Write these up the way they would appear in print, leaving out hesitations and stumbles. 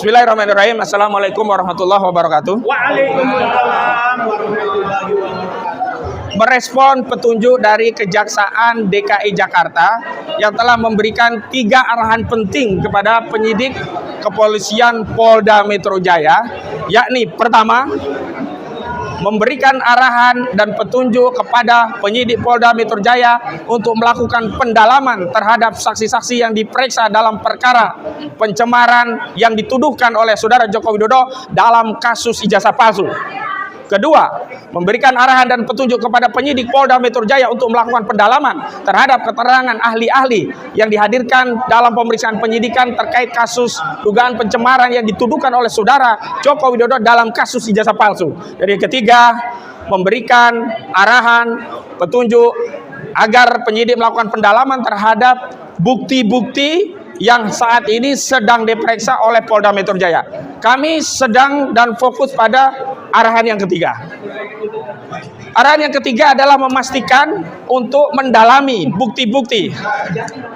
Bismillahirrahmanirrahim. Assalamualaikum warahmatullahi wabarakatuh. Waalaikumsalam warahmatullahi wabarakatuh. Merespon petunjuk dari Kejaksaan DKI Jakarta yang telah memberikan 3 arahan penting kepada penyidik kepolisian Polda Metro Jaya, yakni pertama, memberikan arahan dan petunjuk kepada penyidik Polda Metro Jaya untuk melakukan pendalaman terhadap saksi-saksi yang diperiksa dalam perkara pencemaran yang dituduhkan oleh Saudara Joko Widodo dalam kasus ijazah palsu. Kedua, memberikan arahan dan petunjuk kepada penyidik Polda Metro Jaya untuk melakukan pendalaman terhadap keterangan ahli-ahli yang dihadirkan dalam pemeriksaan penyidikan terkait kasus dugaan pencemaran yang dituduhkan oleh Saudara Joko Widodo dalam kasus ijazah palsu. Dan yang ketiga, memberikan arahan, petunjuk agar penyidik melakukan pendalaman terhadap bukti-bukti yang saat ini sedang diperiksa oleh Polda Metro Jaya. Kami sedang dan fokus pada arahan yang ketiga. Arahan yang ketiga adalah memastikan untuk mendalami bukti-bukti.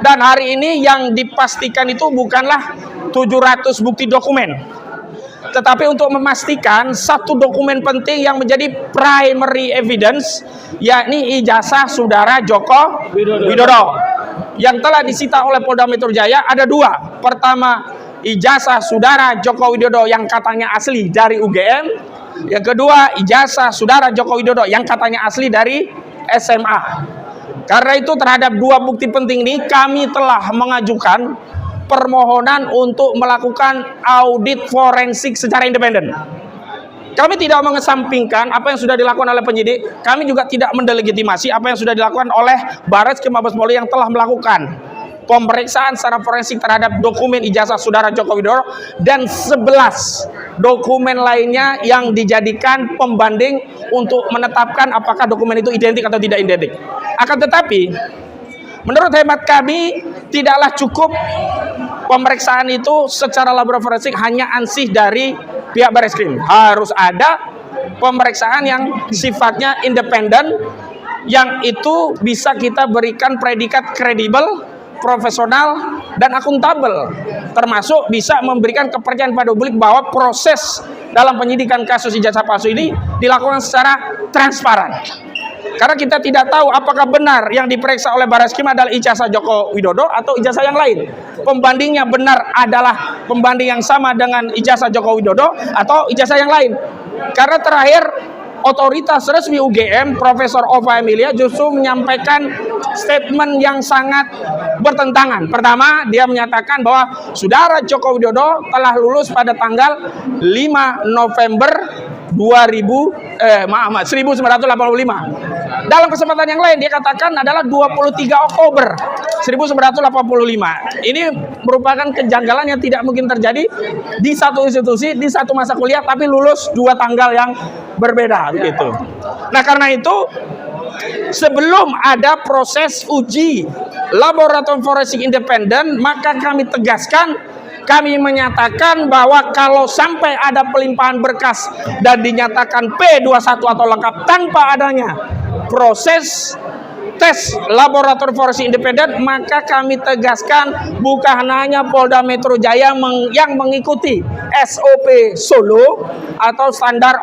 Dan hari ini yang dipastikan itu bukanlah 700 bukti dokumen, tetapi untuk memastikan satu dokumen penting yang menjadi primary evidence, yakni ijazah Saudara Joko Widodo yang telah disita oleh Polda Metro Jaya. Ada 2. Pertama, ijazah Saudara Joko Widodo yang katanya asli dari UGM. Yang kedua, ijazah Saudara Joko Widodo yang katanya asli dari SMA. Karena itu terhadap 2 bukti penting ini kami telah mengajukan permohonan untuk melakukan audit forensik secara independen. Kami tidak mengesampingkan apa yang sudah dilakukan oleh penyidik. Kami juga tidak mendelegitimasi apa yang sudah dilakukan oleh Barreskrim Mabes Polri yang telah melakukan pemeriksaan secara forensik terhadap dokumen ijazah Saudara Joko Widodo dan 11 dokumen lainnya yang dijadikan pembanding untuk menetapkan apakah dokumen itu identik atau tidak identik. Akan tetapi, menurut hemat kami, tidaklah cukup pemeriksaan itu secara laboratorium forensik hanya ansih dari pihak Barreskrim. Harus ada pemeriksaan yang sifatnya independen, yang itu bisa kita berikan predikat kredibel, profesional, dan akuntabel, termasuk bisa memberikan kepercayaan pada publik bahwa proses dalam penyidikan kasus ijazah palsu ini dilakukan secara transparan. Karena kita tidak tahu apakah benar yang diperiksa oleh Barreskrim adalah ijazah Joko Widodo atau ijazah yang lain. Pembandingnya benar adalah pembanding yang sama dengan ijazah Joko Widodo atau ijazah yang lain. Karena terakhir, otoritas resmi UGM, Profesor Ova Emilia, justru menyampaikan statement yang sangat bertentangan. Pertama, dia menyatakan bahwa Saudara Joko Widodo telah lulus pada tanggal 5 November 1985. Dalam kesempatan yang lain dia katakan adalah 23 Oktober 1985. Ini merupakan kejanggalan yang tidak mungkin terjadi di satu institusi, di satu masa kuliah, tapi lulus 2 tanggal yang berbeda begitu. Nah, karena itu sebelum ada proses uji laboratorium forensik independen, maka kami tegaskan, kami menyatakan bahwa kalau sampai ada pelimpahan berkas dan dinyatakan P21 atau lengkap tanpa adanya proses tes laboratorium forensik independen, maka kami tegaskan bukan hanya Polda Metro Jaya yang mengikuti SOP Solo atau standar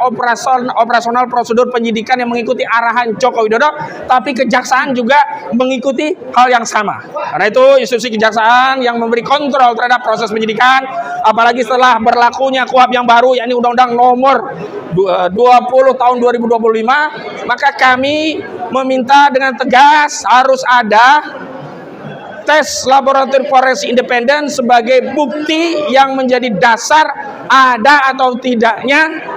operasional prosedur penyidikan yang mengikuti arahan Joko Widodo, tapi Kejaksaan juga mengikuti hal yang sama. Karena itu institusi Kejaksaan yang memberi kontrol terhadap proses penyidikan, apalagi setelah berlakunya KUHP yang baru, yakni Undang-Undang Nomor 20 tahun 2025, maka kami meminta dengan tegas harus ada tes laboratorium forensik independen sebagai bukti yang menjadi dasar ada atau tidaknya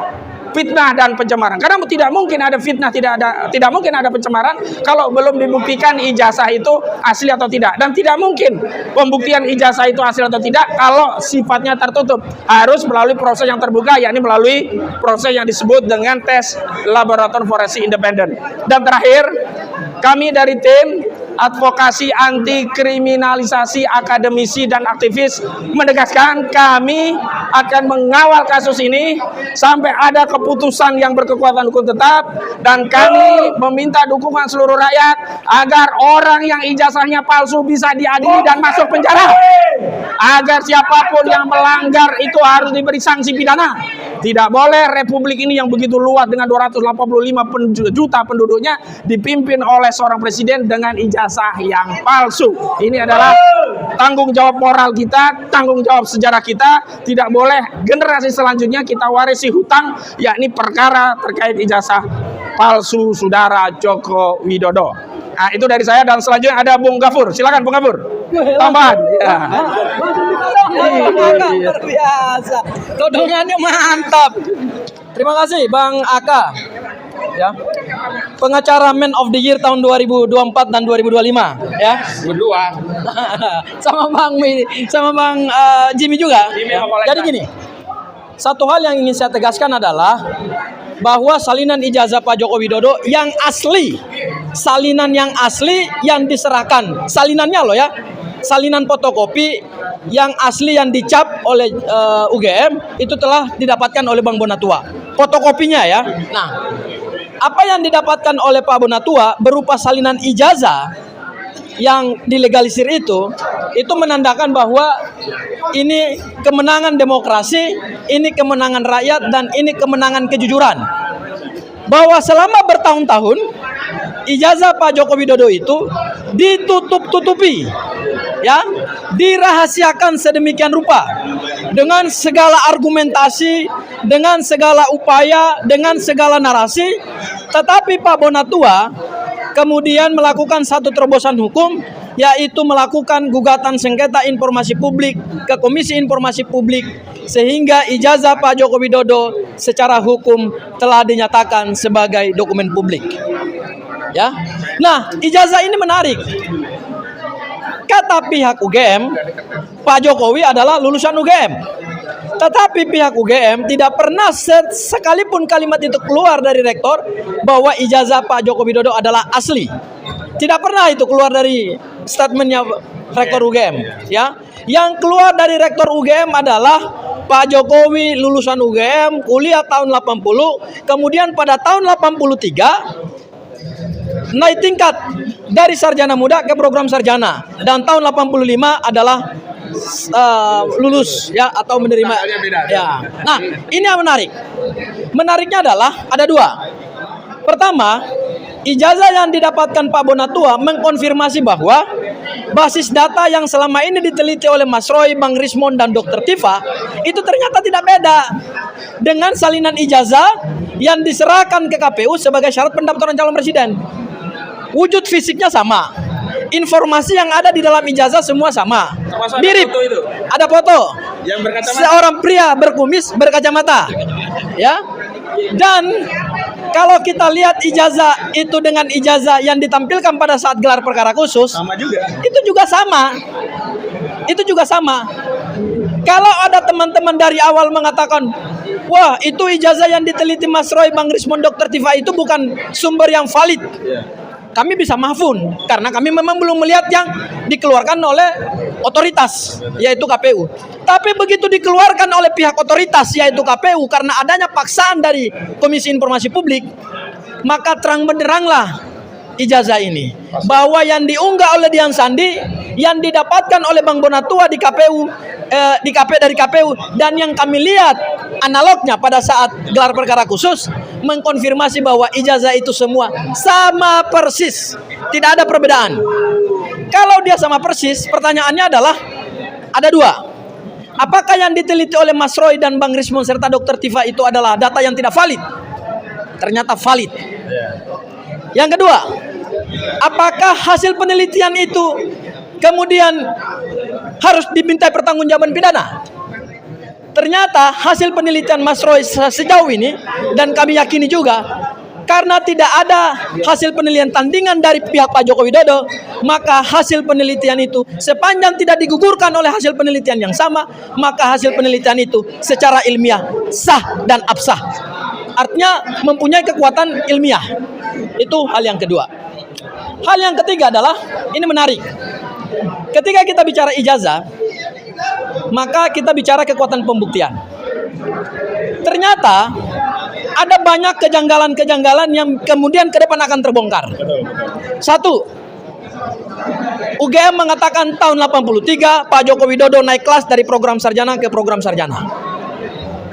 fitnah dan pencemaran. Karena tidak mungkin ada fitnah, tidak mungkin ada pencemaran kalau belum dibuktikan ijazah itu asli atau tidak. Dan tidak mungkin pembuktian ijazah itu asli atau tidak kalau sifatnya tertutup. Harus melalui proses yang terbuka, yakni melalui proses yang disebut dengan tes laboratorium forensik independen. Dan terakhir, kami dari tim Advokasi Anti Kriminalisasi Akademisi dan Aktivis menegaskan kami akan mengawal kasus ini sampai ada keputusan yang berkekuatan hukum tetap, dan kami meminta dukungan seluruh rakyat agar orang yang ijazahnya palsu bisa diadili dan masuk penjara, agar siapapun yang melanggar itu harus diberi sanksi pidana. Tidak boleh republik ini yang begitu luas dengan 285 juta penduduknya dipimpin oleh seorang presiden dengan ijazah yang palsu. Ini adalah tanggung jawab moral kita, tanggung jawab sejarah kita. Tidak boleh generasi selanjutnya kita warisi hutang, yakni perkara terkait ijazah palsu saudara Joko Widodo. Nah, itu dari saya, dan selanjutnya ada Bung Gafur. Silakan Bung Gafur. Tambahan. Ya. Luar biasa. Todongannya mantap. Terima kasih Bang Aka. Ya. Pengacara Man of the Year tahun 2024 dan 2025, ya. Berdua. sama Bang Jimmy juga. Jadi gini. Satu hal yang ingin saya tegaskan adalah bahwa salinan ijazah Pak Joko Widodo yang asli, salinan yang asli yang diserahkan, salinannya loh ya, salinan fotokopi yang asli yang dicap oleh UGM itu telah didapatkan oleh Bang Bonatua, fotokopinya ya. Nah, apa yang didapatkan oleh Pak Bonatua berupa salinan ijazah yang dilegalisir itu menandakan bahwa ini kemenangan demokrasi, ini kemenangan rakyat, dan ini kemenangan kejujuran. Bahwa selama bertahun-tahun ijazah Pak Joko Widodo itu ditutup-tutupi, ya, dirahasiakan sedemikian rupa dengan segala argumentasi, dengan segala upaya, dengan segala narasi. Tetapi Pak Bonatua kemudian melakukan satu terobosan hukum, yaitu melakukan gugatan sengketa informasi publik ke Komisi Informasi Publik, sehingga ijazah Pak Joko Widodo secara hukum telah dinyatakan sebagai dokumen publik. Ya. Nah, ijazah ini menarik. Kata pihak UGM, Pak Jokowi adalah lulusan UGM. Tetapi pihak UGM tidak pernah sekalipun kalimat itu keluar dari rektor bahwa ijazah Pak Joko Widodo adalah asli. Tidak pernah itu keluar dari statementnya rektor UGM, ya. Yang keluar dari rektor UGM adalah Pak Jokowi lulusan UGM, kuliah tahun 80, kemudian pada tahun 83 naik tingkat dari sarjana muda ke program sarjana, dan tahun 85 adalah lulus, ya, atau menerima, ya. Nah, ini yang menarik. Menariknya adalah ada dua. Pertama, ijazah yang didapatkan Pak Bonatua mengkonfirmasi bahwa basis data yang selama ini diteliti oleh Mas Roy, Bang Rismond, dan Dr. Tifa itu ternyata tidak beda dengan salinan ijazah yang diserahkan ke KPU sebagai syarat pendaftaran calon presiden. Wujud fisiknya sama. Informasi yang ada di dalam ijazah semua sama. Mirip. Ada foto. Yang berkacamata. Seorang pria berkumis berkacamata. Ya. Dan kalau kita lihat ijazah itu dengan ijazah yang ditampilkan pada saat gelar perkara khusus, Sama juga. itu juga sama. Itu juga sama. Kalau ada teman-teman dari awal mengatakan, wah, itu ijazah yang diteliti Mas Roy, Bang Rismond, Dr. Tifa itu bukan sumber yang valid, kami bisa mahfun, karena kami memang belum melihat yang dikeluarkan oleh otoritas, yaitu KPU. Tapi begitu dikeluarkan oleh pihak otoritas, yaitu KPU, karena adanya paksaan dari Komisi Informasi Publik, maka terang benderanglah ijazah ini, bahwa yang diunggah oleh Dian Sandi, yang didapatkan oleh Bang Bonatua di KPU, dari KPU, dan yang kami lihat analognya pada saat gelar perkara khusus, mengkonfirmasi bahwa ijazah itu semua sama persis, tidak ada perbedaan. Kalau dia sama persis, pertanyaannya adalah ada dua. Apakah yang diteliti oleh Mas Roy dan Bang Rismond serta Dr. Tifa itu adalah data yang tidak valid? Ternyata valid. Yang kedua, apakah hasil penelitian itu kemudian harus dimintai pertanggungjawaban pidana? Ternyata hasil penelitian Mas Roy sejauh ini, dan kami yakini juga, karena tidak ada hasil penelitian tandingan dari pihak Pak Joko Widodo, maka hasil penelitian itu sepanjang tidak digugurkan oleh hasil penelitian yang sama, maka hasil penelitian itu secara ilmiah sah dan absah. Artinya mempunyai kekuatan ilmiah. Itu hal yang kedua. Hal yang ketiga adalah, ini menarik. Ketika kita bicara ijazah, maka kita bicara kekuatan pembuktian. Ternyata ada banyak kejanggalan-kejanggalan yang kemudian ke depan akan terbongkar. Satu, UGM mengatakan tahun 83 Pak Joko Widodo naik kelas dari program sarjana ke program sarjana.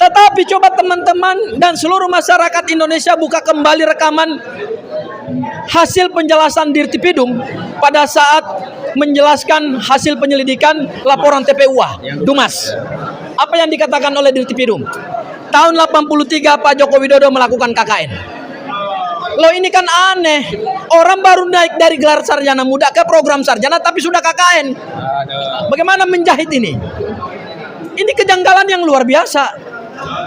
Tetapi coba teman-teman dan seluruh masyarakat Indonesia buka kembali rekaman hasil penjelasan Dirtipidum pada saat menjelaskan hasil penyelidikan laporan TPUA Dumas. Apa yang dikatakan oleh Dirtipidum? Tahun 83 Pak Joko Widodo melakukan KKN. Loh, ini kan aneh. Orang baru naik dari gelar sarjana muda ke program sarjana tapi sudah KKN. Bagaimana menjahit ini? Ini kejanggalan yang luar biasa.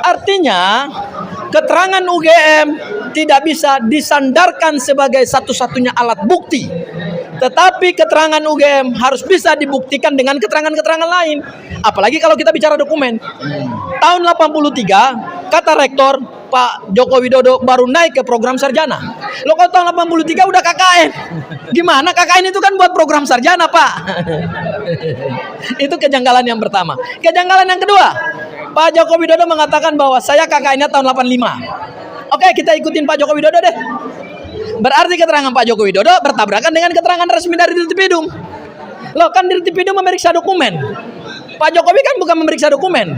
Artinya keterangan UGM tidak bisa disandarkan sebagai satu-satunya alat bukti. Tetapi keterangan UGM harus bisa dibuktikan dengan keterangan-keterangan lain. Apalagi kalau kita bicara dokumen. Tahun 83 kata rektor, Pak Joko Widodo baru naik ke program sarjana. Loh, kalau tahun 83 udah KKN. Gimana? KKN itu kan buat program sarjana, Pak. Itu kejanggalan yang pertama. Kejanggalan yang kedua, Pak Joko Widodo mengatakan bahwa saya KKN-nya tahun 85. Oke, kita ikutin Pak Joko Widodo deh. Berarti keterangan Pak Joko Widodo bertabrakan dengan keterangan resmi dari Dirtipidum. Loh, kan Dirtipidum memeriksa dokumen. Pak Jokowi kan bukan memeriksa dokumen.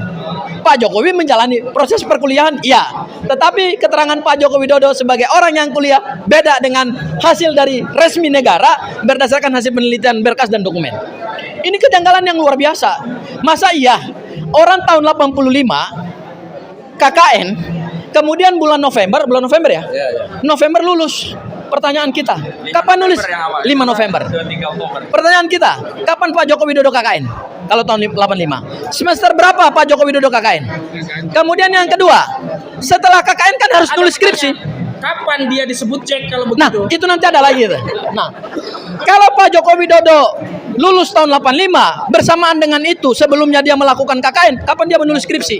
Pak Jokowi menjalani proses perkuliahan, iya. Tetapi keterangan Pak Joko Widodo sebagai orang yang kuliah beda dengan hasil dari resmi negara berdasarkan hasil penelitian berkas dan dokumen. Ini kejanggalan yang luar biasa. Masa iya orang tahun 85 KKN, kemudian bulan November ya? November lulus. Pertanyaan kita, kapan nulis? 5 November. Pertanyaan kita, kapan Pak Joko Widodo KKN? Kalau tahun 85. Semester berapa Pak Joko Widodo KKN? Kemudian yang kedua, setelah KKN kan harus nulis skripsi. Kapan dia disebut Jack kalau begitu? Nah, itu nanti ada lagi. Nah, kalau Pak Joko Widodo lulus tahun 85, bersamaan dengan itu sebelumnya dia melakukan KKN, kapan dia menulis skripsi?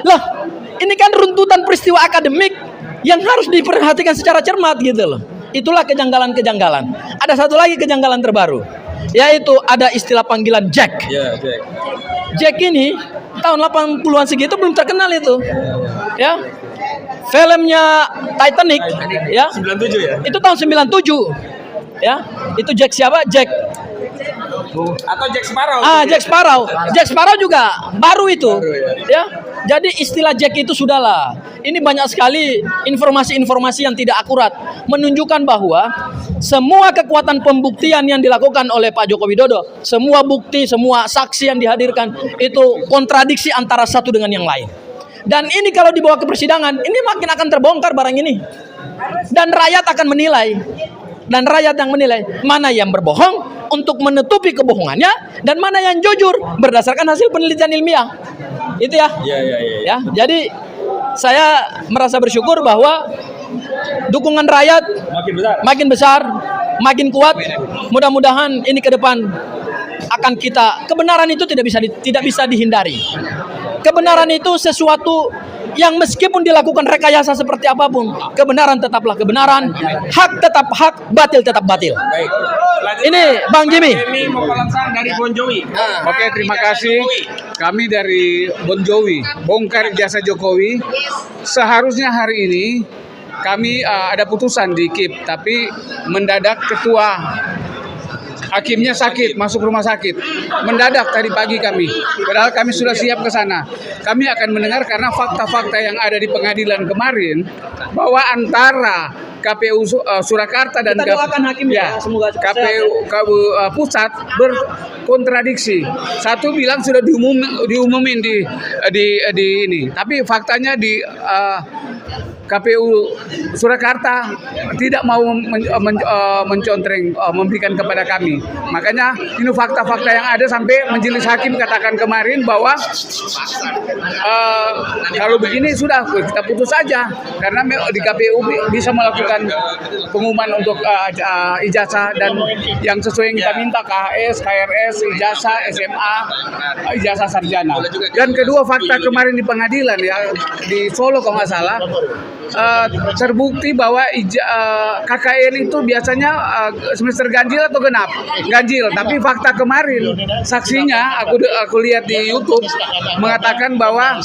Lah, ini kan runtutan peristiwa akademik yang harus diperhatikan secara cermat gitu loh. Itulah kejanggalan-kejanggalan. Ada satu lagi kejanggalan terbaru, yaitu ada istilah panggilan Jack. Jack ini tahun 80-an segitu belum terkenal itu. Ya. Filmnya Titanic ya. 97 ya? Itu tahun 97. Ya. Itu Jack siapa? Jack Atau Jack Sparrow? Jack Sparrow. Jack Sparrow juga baru itu. Ya. Jadi istilah Jack itu sudahlah. Ini banyak sekali informasi-informasi yang tidak akurat menunjukkan bahwa semua kekuatan pembuktian yang dilakukan oleh Pak Joko Widodo, semua bukti, semua saksi yang dihadirkan itu kontradiksi antara satu dengan yang lain. Dan ini kalau dibawa ke persidangan, ini makin akan terbongkar barang ini. Dan rakyat akan menilai. Dan rakyat yang menilai mana yang berbohong untuk menutupi kebohongannya dan mana yang jujur berdasarkan hasil penelitian ilmiah. Itu ya. Ya, jadi saya merasa bersyukur bahwa dukungan rakyat makin besar, makin kuat. Mudah-mudahan ini ke depan akan kita, kebenaran itu tidak bisa dihindari. Kebenaran itu sesuatu yang meskipun dilakukan rekayasa seperti apapun, kebenaran tetaplah kebenaran, hak tetap hak, batil tetap batil. Baik. Ini Bang Jimmy. Dari Bon Jovi. Oke, terima kasih. Kami dari Bon Jovi, bongkar jasa Jokowi. Seharusnya hari ini kami ada putusan di KIP, tapi mendadak ketua hakimnya sakit, masuk rumah sakit. Mendadak tadi pagi kami. Padahal kami sudah siap ke sana. Kami akan mendengar karena fakta-fakta yang ada di pengadilan kemarin bahwa antara KPU Surakarta dan KPU pusat berkontradiksi. Satu bilang sudah diumumin di ini, tapi faktanya di KPU Surakarta tidak mau mencontreng memberikan kepada kami. Makanya ini fakta-fakta yang ada sampai majelis hakim katakan kemarin bahwa kalau begini sudah kita putus saja karena di KPU bisa melakukan pengumuman untuk ijazah dan yang sesuai yang kita minta, KHS, KRS, ijazah, SMA, ijazah sarjana. Dan kedua fakta kemarin di pengadilan ya di Solo kalau nggak salah, terbukti bahwa KKN itu biasanya semester ganjil atau genap? Ganjil. Tapi fakta kemarin saksinya aku lihat di YouTube mengatakan bahwa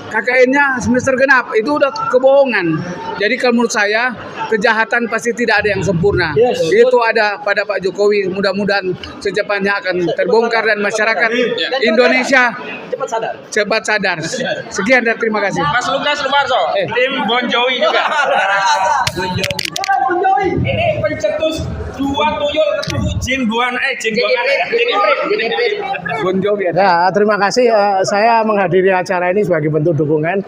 KKN-nya semester genap. Itu udah kebohongan. Jadi kalau menurut saya kejahatan pasti tidak ada yang sempurna. Itu ada pada Pak Jokowi. Mudah-mudahan secepatnya akan terbongkar dan masyarakat Indonesia cepat sadar. Sekian dan terima kasih. Mas Lukas Lumarso, tim Bon Jovi juga. Ini pencetus dua tuyul ketemu Jin Buan Bon Jovi. Ya, terima kasih. Saya menghadiri acara ini sebagai bentuk dukungan.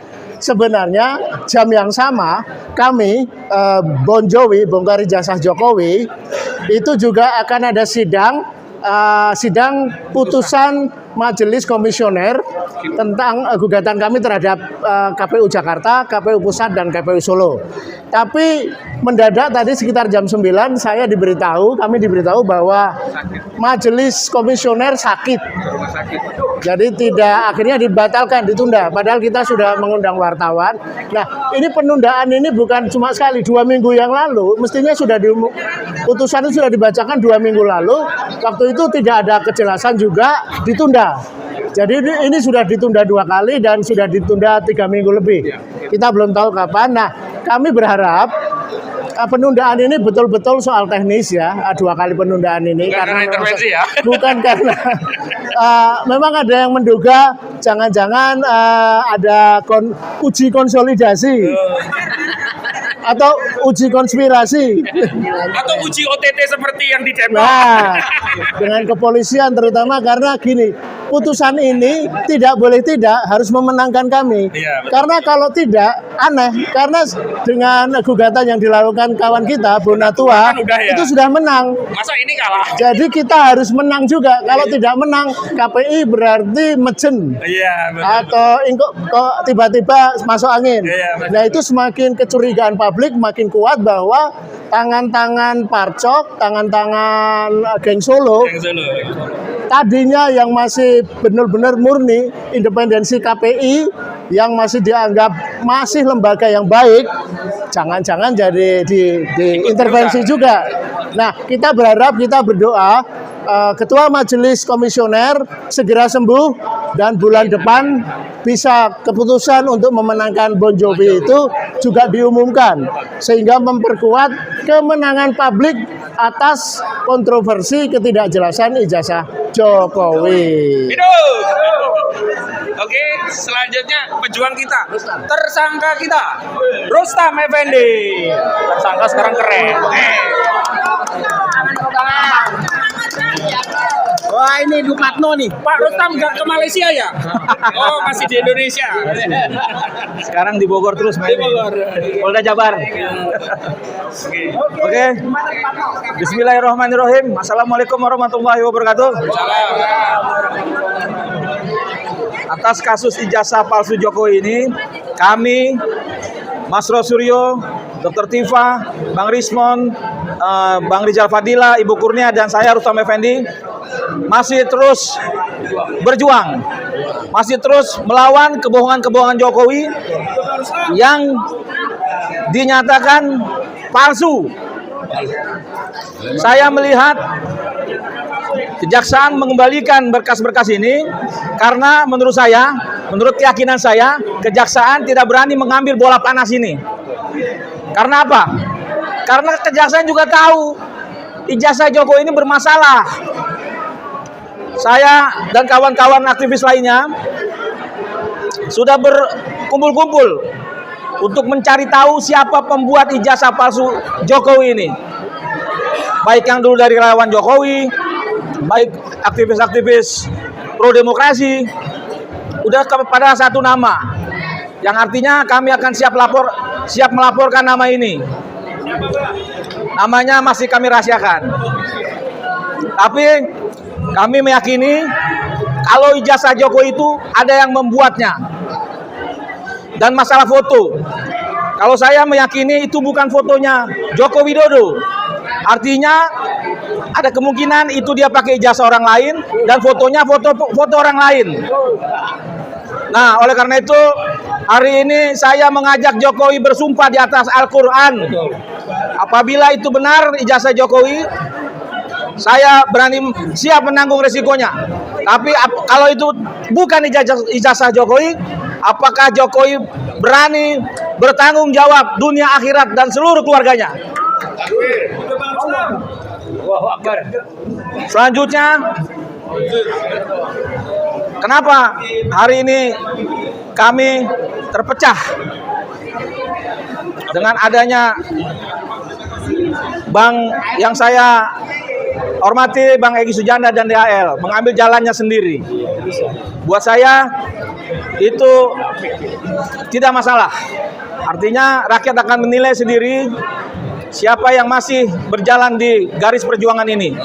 Sebenarnya jam yang sama kami Bon Jovi, Bongkar Ijazah Jokowi, itu juga akan ada sidang putusan Majelis Komisioner tentang gugatan kami terhadap KPU Jakarta, KPU Pusat, dan KPU Solo. Tapi mendadak tadi sekitar jam 9 kami diberitahu bahwa Majelis Komisioner sakit. Jadi akhirnya dibatalkan, ditunda. Padahal kita sudah mengundang wartawan. Nah, ini penundaan ini bukan cuma sekali, 2 minggu yang lalu. Mestinya putusan itu sudah dibacakan 2 minggu lalu. Waktu itu tidak ada kejelasan juga, ditunda. Jadi ini sudah ditunda 2 kali dan sudah ditunda 3 minggu lebih. Kita belum tahu kapan. Nah, kami berharap penundaan ini betul-betul soal teknis ya. 2 kali penundaan ini karena intervensi ya. Bukan karena memang ada yang menduga jangan-jangan ada uji konsolidasi atau uji konspirasi atau uji OTT seperti yang di Depok. Nah, dengan kepolisian terutama karena gini, putusan ini harus memenangkan kami. Iya, karena kalau tidak aneh, karena dengan gugatan yang dilakukan kawan kita Bonatua Kan udah ya. itu sudah menang. Masa ini kalah? Jadi kita harus menang juga. Kalau tidak menang, KPI berarti mejen. Iya, betul. Atau kok tiba-tiba masuk angin. Iya, betul. Nah, itu semakin kecurigaan publik makin kuat bahwa tangan-tangan Parcok, tangan-tangan geng Solo, tadinya yang masih benar-benar murni independensi KPI, yang masih dianggap masih lembaga yang baik, jangan-jangan jadi diintervensi juga. Nah, kita berharap, kita berdoa Ketua Majelis Komisioner segera sembuh dan bulan depan bisa keputusan untuk memenangkan Bon Jovi itu juga diumumkan sehingga memperkuat kemenangan publik atas kontroversi ketidakjelasan ijazah Jokowi. Hidup. Oke, selanjutnya pejuang kita, tersangka kita, Rustam Effendi. Tersangka sekarang keren. Wah, ini Dupatno nih. Pak Rustam nggak ke Malaysia ya? Oh, masih di Indonesia. Sekarang di Bogor terus main. Polda Jabar. Oke. Bismillahirrahmanirrahim. Assalamualaikum warahmatullahi wabarakatuh. Atas kasus ijazah palsu Jokowi ini, kami, Mas Rosuryo, Dr. Tifa, Bang Rismon, Bang Rizal Fadila, Ibu Kurnia, dan saya Rustam Effendi masih terus berjuang, masih terus melawan kebohongan-kebohongan Jokowi yang dinyatakan palsu. Saya melihat kejaksaan mengembalikan berkas-berkas ini karena menurut saya, menurut keyakinan saya, kejaksaan tidak berani mengambil bola panas ini. Karena apa? Karena kejaksaan juga tahu ijazah Jokowi ini bermasalah. Saya dan kawan-kawan aktivis lainnya sudah berkumpul-kumpul untuk mencari tahu siapa pembuat ijazah palsu Jokowi ini. Baik yang dulu dari relawan Jokowi, baik aktivis-aktivis pro demokrasi, udah kepada satu nama, yang artinya kami akan siap melaporkan nama ini. Namanya masih kami rahasiakan. Tapi kami meyakini kalau ijazah Jokowi itu ada yang membuatnya. Dan masalah foto, kalau saya meyakini itu bukan fotonya Joko Widodo. Artinya ada kemungkinan itu dia pakai ijazah orang lain dan fotonya foto orang lain. Nah, oleh karena itu hari ini saya mengajak Jokowi bersumpah di atas Al-Quran. Apabila itu benar ijazah Jokowi, saya berani siap menanggung resikonya. Tapi kalau itu bukan ijazah Jokowi, apakah Jokowi berani bertanggung jawab dunia akhirat dan seluruh keluarganya? Selanjutnya, kenapa hari ini kami terpecah dengan adanya Bang yang saya hormati, Bang Egy Sujana dan DHL mengambil jalannya sendiri. Buat saya itu tidak masalah. Artinya rakyat akan menilai sendiri siapa yang masih berjalan di garis perjuangan ini.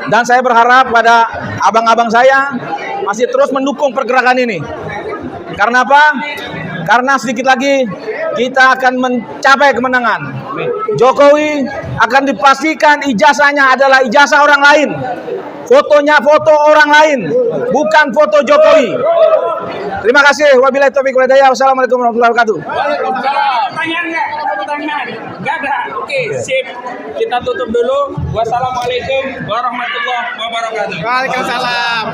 Dan saya berharap pada abang-abang saya masih terus mendukung pergerakan ini. Karena apa? Karena sedikit lagi kita akan mencapai kemenangan. Jokowi akan dipastikan ijazahnya adalah ijazah orang lain. Fotonya foto orang lain, bukan foto Jokowi. Terima kasih. Wabillahi taufiq wal hidayah. Wassalamualaikum warahmatullahi wabarakatuh. Pertanyaan nggak? Ada pertanyaan? Nggak ada. Oke, sip. Kita tutup dulu. Wassalamualaikum warahmatullahi wabarakatuh. Waalaikumsalam.